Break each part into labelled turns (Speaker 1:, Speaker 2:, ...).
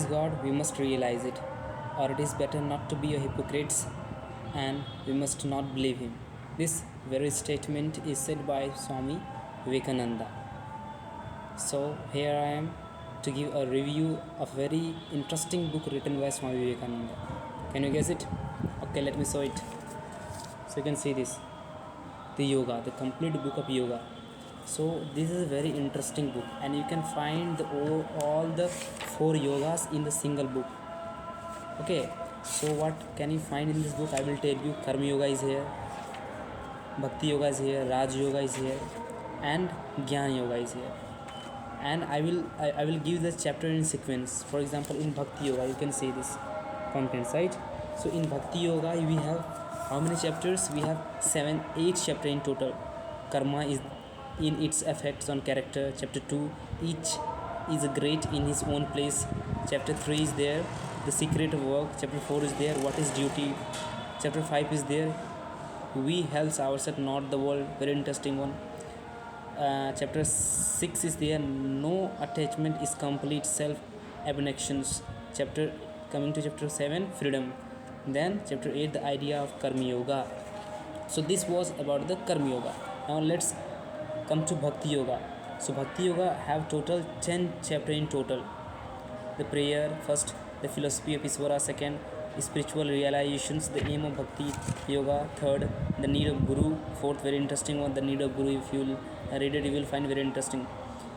Speaker 1: is God, we must realize it, or it is better not to be a hypocrite and we must not believe him. This very statement is said by Swami Vivekananda. So here I am to give a review of very interesting book written by Swami Vivekananda. Can you guess it? Okay, let me show it. So you can see this, the yoga, the complete book of yoga. So this is a very interesting book, and you can find all the 4 yogas in the single book. Okay, so what can you find in this book? I will tell you. Karma yoga is here, bhakti yoga is here, raj yoga is here, and gyan yoga is here. And I will give the chapter in sequence. For example, in bhakti yoga you can see this contents, right? So in bhakti yoga we have how many chapters? We have 8 chapters in total. Karma is in its effects on character. Chapter 2, each is great in his own place. Chapter 3 is there, the secret of work. Chapter 4 is there, what is duty. Chapter 5 is there, we help ourselves, not the world. Very interesting one. Chapter 6 is there, no attachment is complete self abnegation. Coming to chapter 7, freedom. Then chapter 8, the idea of karma yoga. So this was about the karma yoga. Now let's come to bhakti yoga. So bhakti yoga have total 10 chapters in total. The prayer first, the philosophy of Iswara second, spiritual realizations, the aim of bhakti yoga third, the need of guru fourth, very interesting one, the need of guru. If you will read it, you will find very interesting.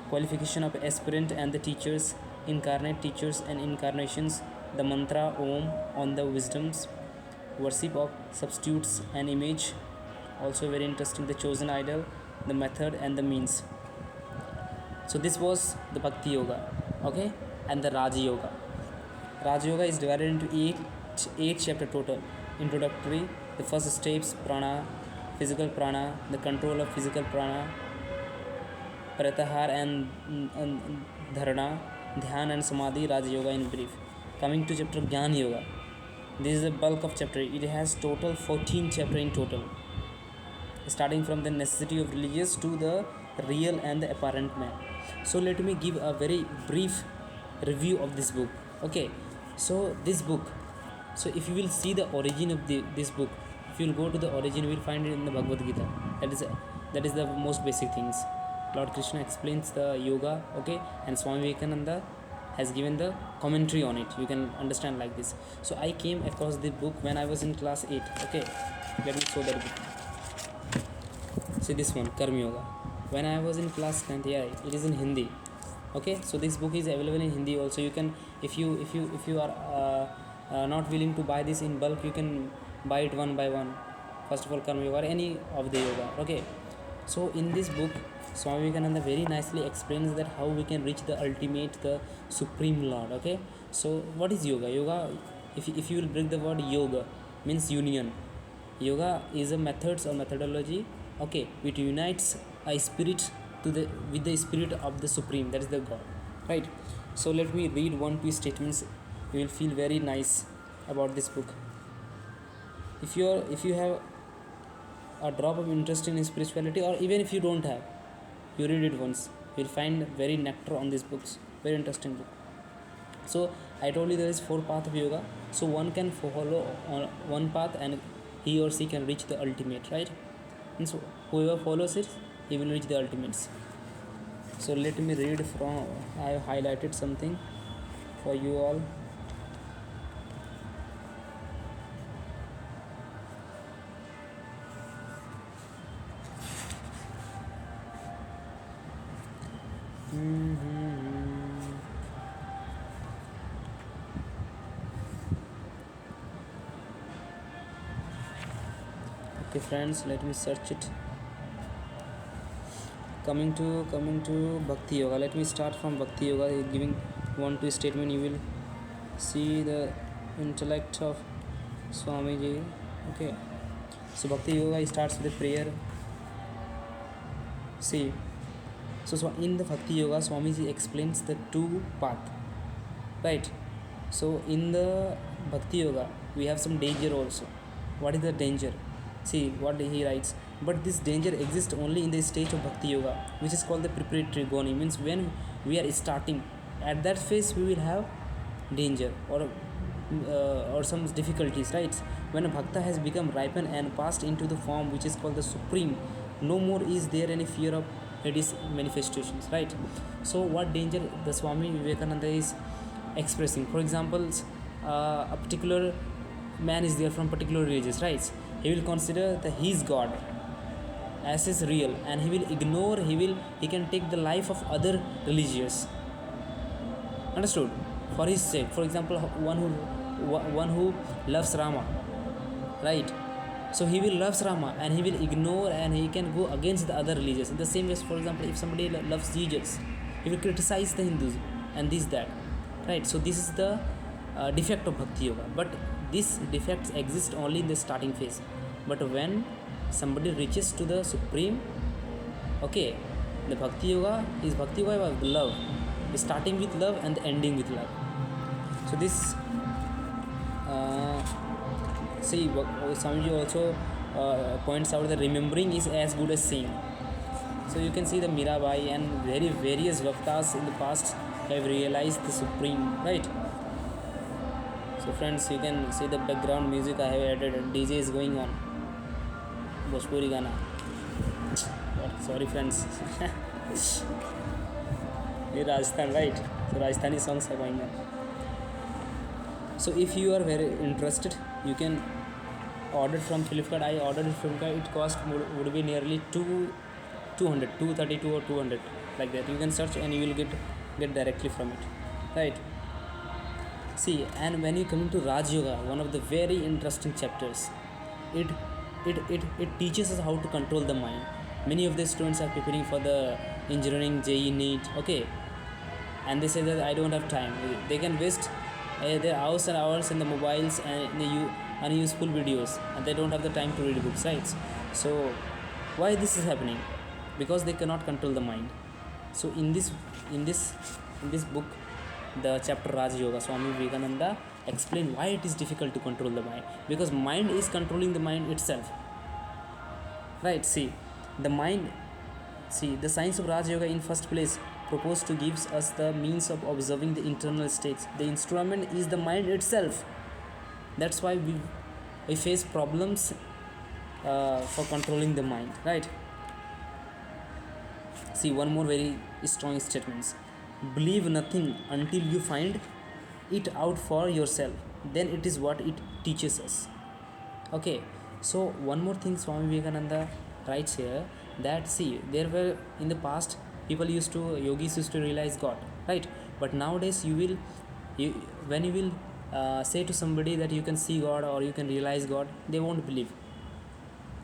Speaker 1: Qualification of aspirant and the teachers, incarnate teachers and incarnations, the mantra om on the wisdoms, worship of substitutes and image, also very interesting, the chosen idol, the method and the means. So this was the bhakti yoga. Okay, and the raj yoga. Raj yoga is divided into 8 chapter total. Introductory, the first steps, prana, physical prana, the control of physical prana, pratyahar and dharana, dhyan and samadhi, raj yoga in brief. Coming to chapter Gyan yoga, this is the bulk of chapter. It has total 14 chapter in total, starting from the necessity of religious to the real and the apparent man. So let me give a very brief review of this book. Okay, so this book, so if you will see the origin of this book, if you will go to the origin, you will find it in the Bhagavad Gita. That is the most basic things. Lord Krishna explains the yoga, okay, and Swami Vivekananda has given the commentary on it. You can understand like this. So I came across the book when I was in class 8. Okay, let me show that book. See this one, Karma Yoga. When I was in class 10th, yeah, it is in Hindi. Okay, so this book is available in Hindi also. You can, if you are not willing to buy this in bulk, you can buy it one by one. First of all, Karma Yoga or any of the yoga. Okay, so in this book, Swami Vivekananda very nicely explains that how we can reach the ultimate, the supreme Lord. Okay, so what is yoga? Yoga, if you will break the word yoga, means union. Yoga is a methods or methodology. Okay, it unites a spirit with the spirit of the supreme, that is the God, right? So let me read 1-2 statements. You will feel very nice about this book. If you have a drop of interest in spirituality, or even if you don't have, you read it once, you will find very nectar on these books. Very interesting book. So I told you there is 4 paths of yoga. So one can follow one path and he or she can reach the ultimate, right? And so whoever follows it, he will reach the ultimates. So let me read from, I have highlighted something for you all. Okay friends, let me search it. Coming to Bhakti Yoga. Let me start from Bhakti Yoga, giving 1-2 statement. You will see the intellect of Swamiji. Okay, so Bhakti Yoga starts with a prayer. See, so in the Bhakti Yoga, Swamiji explains the 2 paths, right? So in the Bhakti Yoga, we have some danger also. What is the danger? See what he writes. But this danger exists only in the stage of Bhakti Yoga, which is called the preparatory goni. Means when we are starting, at that phase we will have danger or some difficulties, right? When a bhakta has become ripened and passed into the form which is called the supreme, no more is there any fear of Hades manifestations, right? So what danger the Swami Vivekananda is expressing? For example, a particular man is there from particular religious, right? He will consider that he is God as is real, and he will ignore, he can take the life of other religious, understood, for his sake. For example, one who loves Rama, right? So he will loves Rama and he will ignore, and he can go against the other religions. In the same way, for example, if somebody loves Jesus, he will criticize the Hindus and this that, right? So this is the defect of bhakti yoga, but these defects exist only in the starting phase. But when somebody reaches to the supreme, okay, the bhakti yoga is bhakti yoga of love, starting with love and ending with love. So this see, Swamiji also points out that remembering is as good as seeing. So you can see the Mirabai and very various Bhaktas in the past have realized the supreme, right? So friends, you can see the background music I have added. DJ is going on, Bhojpuri Gana. Sorry friends. Rajasthan, right? So Rajasthani songs are going on. So if you are very interested, you can order from Flipkart. I ordered from Flipkart. It cost would be nearly 232 or 200, like that. You can search and you will get directly from it, right? See, and when you come into Raj Yoga, one of the very interesting chapters, it teaches us how to control the mind. Many of the students are preparing for the engineering, JEE, NEET, okay, and they say that I don't have time. They can waste their hours and hours in the mobiles and in the unuseful videos, and they don't have the time to read books, right? So why this is happening? Because they cannot control the mind. So in this book, the chapter Raj Yoga, Swami Vivekananda explain why it is difficult to control the mind, because mind is controlling the mind itself, right? See, the science of Raj Yoga in first place proposed to gives us the means of observing the internal states. The instrument is the mind itself. That's why we face problems for controlling the mind, right? See, one more very strong statements. Believe nothing until you find it out for yourself. Then it is what it teaches us. Okay, so one more thing Swami Vivekananda writes here, that see, there were in the past yogis used to realize God, right? But nowadays when you will say to somebody that you can see God or you can realize God, they won't believe.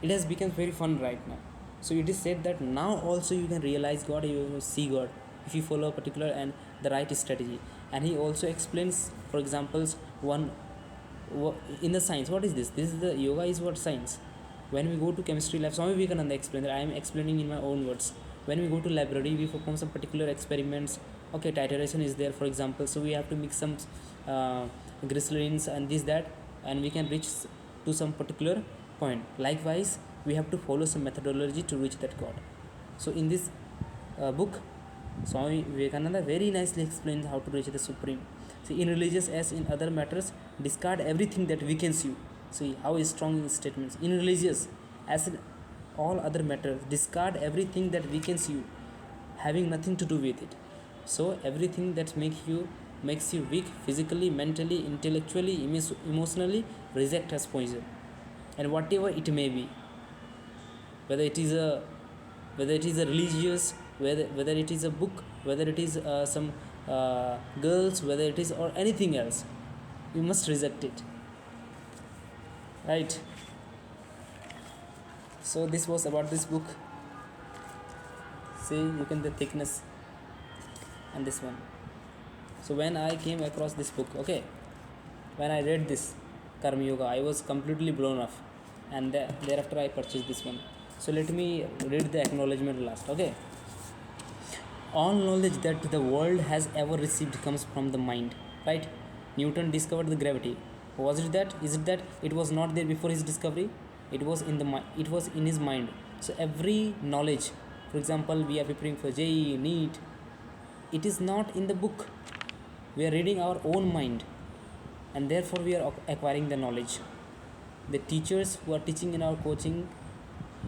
Speaker 1: It has become very fun right now. So it is said that now also you can realize God, you will see God if you follow a particular and the right strategy. And he also explains, for examples, in the science, what is this? This is the yoga is what science. When we go to chemistry lab, Swami Vivekananda explained that I am explaining in my own words. When we go to library, we perform some particular experiments. Okay, titration is there, for example. So we have to mix some glycerins and this that, and we can reach to some particular point. Likewise, we have to follow some methodology to reach that God. So in this book, Swami Vivekananda very nicely explains how to reach the supreme. See, in religious as in other matters, discard everything that weakens you. See how strong his statements. In religious as in all other matters, discard everything that weakens you, having nothing to do with it. So everything that makes you weak physically, mentally, intellectually, emotionally, reject as poison. And whatever it may be, whether it is a religious, whether it is a book, whether it is some girls, whether it is or anything else, you must reject it, right? So this was about this book. See, you can the thickness and this one. So when I came across this book, okay, when I read this Karma Yoga, I was completely blown off, and thereafter I purchased this one. So let me read the acknowledgement last, okay. All knowledge that the world has ever received comes from the mind, right? Newton discovered the gravity. Was it that? Is it that it was not there before his discovery? It was in the mind. It was in his mind. So every knowledge, for example, we are preparing for JEE, NEET, it is not in the book. We are reading our own mind, and therefore we are acquiring the knowledge. The teachers who are teaching in our coaching,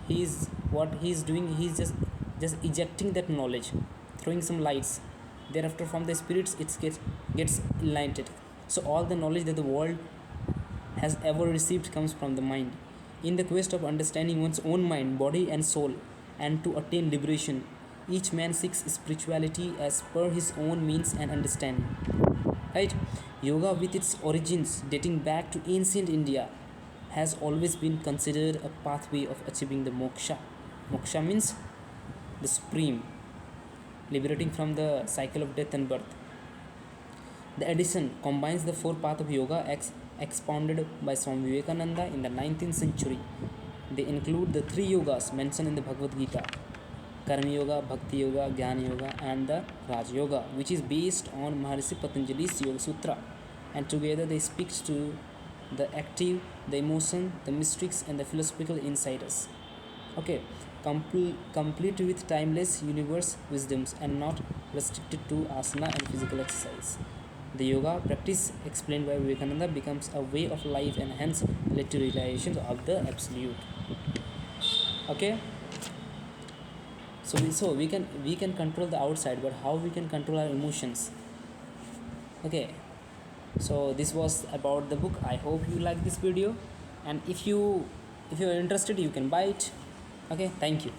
Speaker 1: he's what he's doing, he's just ejecting that knowledge, throwing some lights. Thereafter from the spirits it gets enlightened. So all the knowledge that the world has ever received comes from the mind. In the quest of understanding one's own mind, body, and soul, and to attain liberation, each man seeks spirituality as per his own means and understanding. Right? Yoga, with its origins dating back to ancient India, has always been considered a pathway of achieving the moksha. Moksha means the supreme, liberating from the cycle of death and birth. The edition combines the four paths of yoga expounded by Swami Vivekananda in the 19th century. They include the three yogas mentioned in the Bhagavad Gita: Karma Yoga, Bhakti Yoga, Jnana Yoga, and the Raj Yoga, which is based on Maharishi Patanjali's Yoga Sutra. And together they speak to the active, the emotion, the mystics, and the philosophical insiders. Okay, complete with timeless universe wisdoms and not restricted to asana and physical exercise. The yoga practice explained by Vivekananda becomes a way of life and hence led to realization of the absolute. Okay, so we can control the outside, but how we can control our emotions? Okay, so this was about the book. I hope you like this video, and if you are interested, you can buy it. Okay, thank you.